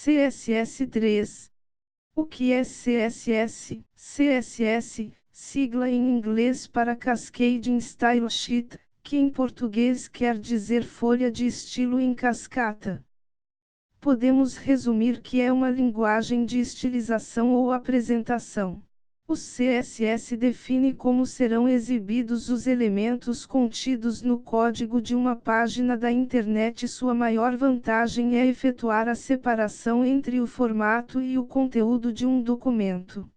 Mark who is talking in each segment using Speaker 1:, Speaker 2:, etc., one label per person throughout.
Speaker 1: CSS3. O que é CSS? CSS, sigla em inglês para Cascading Style Sheet, que em português quer dizer folha de estilo em cascata. Podemos resumir que é uma linguagem de estilização ou apresentação. O CSS define como serão exibidos os elementos contidos no código de uma página da internet. Sua maior vantagem é efetuar a separação entre o formato e o conteúdo de um documento.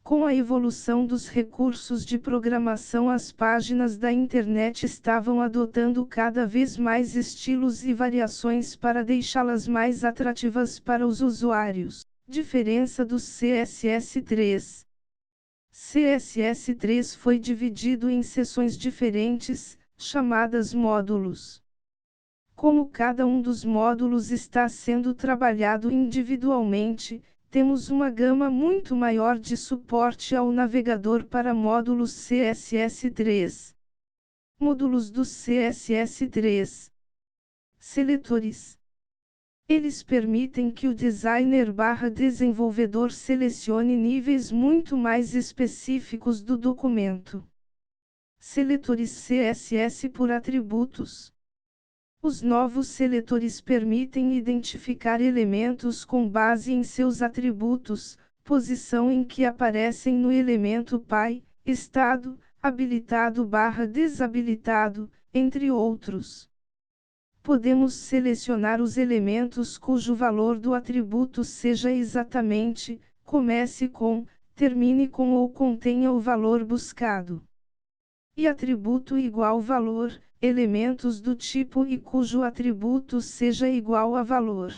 Speaker 1: Com a evolução dos recursos de programação, as páginas da internet estavam adotando cada vez mais estilos e variações para deixá-las mais atrativas para os usuários. Diferença do CSS3. CSS3 foi dividido em seções diferentes, chamadas módulos. Como cada um dos módulos está sendo trabalhado individualmente, temos uma gama muito maior de suporte ao navegador para módulos CSS3. Módulos do CSS3. Seletores. Eles permitem que o designer/desenvolvedor selecione níveis muito mais específicos do documento. Seletores CSS por atributos. Os novos seletores permitem identificar elementos com base em seus atributos, posição em que aparecem no elemento pai, estado, habilitado/desabilitado, entre outros. Podemos selecionar os elementos cujo valor do atributo seja exatamente, comece com, termine com ou contenha o valor buscado. E atributo igual valor, elementos do tipo e cujo atributo seja igual a valor.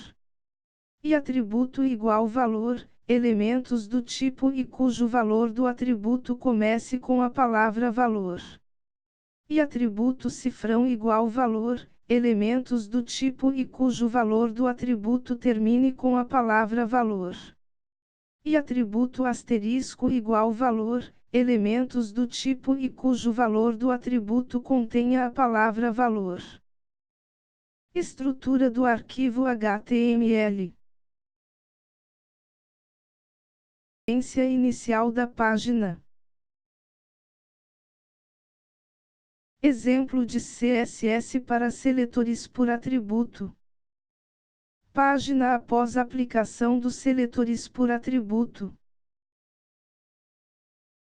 Speaker 1: E atributo igual valor, elementos do tipo e cujo valor do atributo comece com a palavra valor. E atributo cifrão igual valor, elementos do tipo e cujo valor do atributo termine com a palavra valor. E atributo asterisco igual valor, elementos do tipo e cujo valor do atributo contenha a palavra valor. Estrutura do arquivo HTML. Sequência inicial da página. Exemplo de CSS para seletores por atributo. Página após aplicação dos seletores por atributo.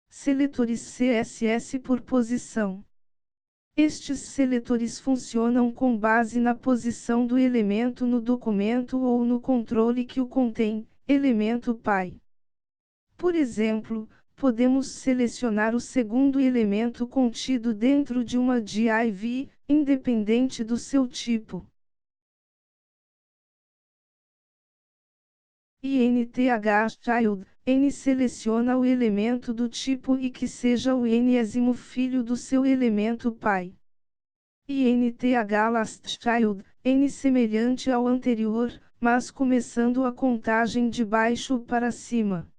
Speaker 1: Seletores CSS por posição. Estes seletores funcionam com base na posição do elemento no documento ou no controle que o contém, elemento pai. Por exemplo, podemos selecionar o segundo elemento contido dentro de uma div, independente do seu tipo. INTH-child, N seleciona o elemento do tipo e que seja o n-ésimo filho do seu elemento pai. INTH-lastChild, N semelhante ao anterior, mas começando a contagem de baixo para cima.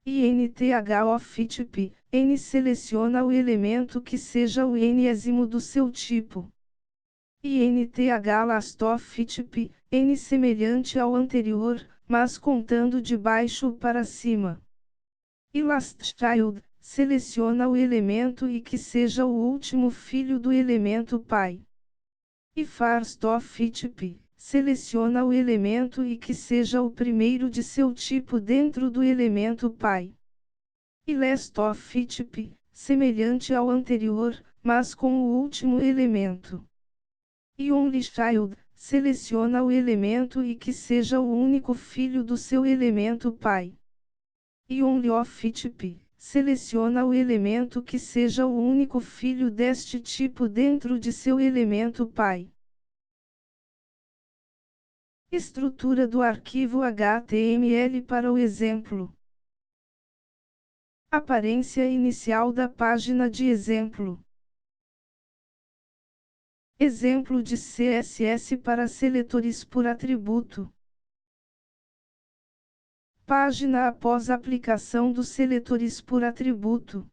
Speaker 1: INTH-offType, N seleciona o elemento que seja o n-ésimo do seu tipo. INTH-lastOffType, N semelhante ao anterior, mas contando de baixo para cima. E lastChild, seleciona o elemento e que seja o último filho do elemento pai. E firstOffType, seleciona o elemento e que seja o primeiro de seu tipo dentro do elemento pai. E lastOffType, semelhante ao anterior, mas com o último elemento. E onlyChild, seleciona o elemento e que seja o único filho do seu elemento pai. E onlyOffType, seleciona o elemento que seja o único filho deste tipo dentro de seu elemento pai. Estrutura do arquivo HTML para o exemplo. Aparência inicial da página de exemplo. Exemplo de CSS para seletores por atributo. Página após aplicação dos seletores por atributo.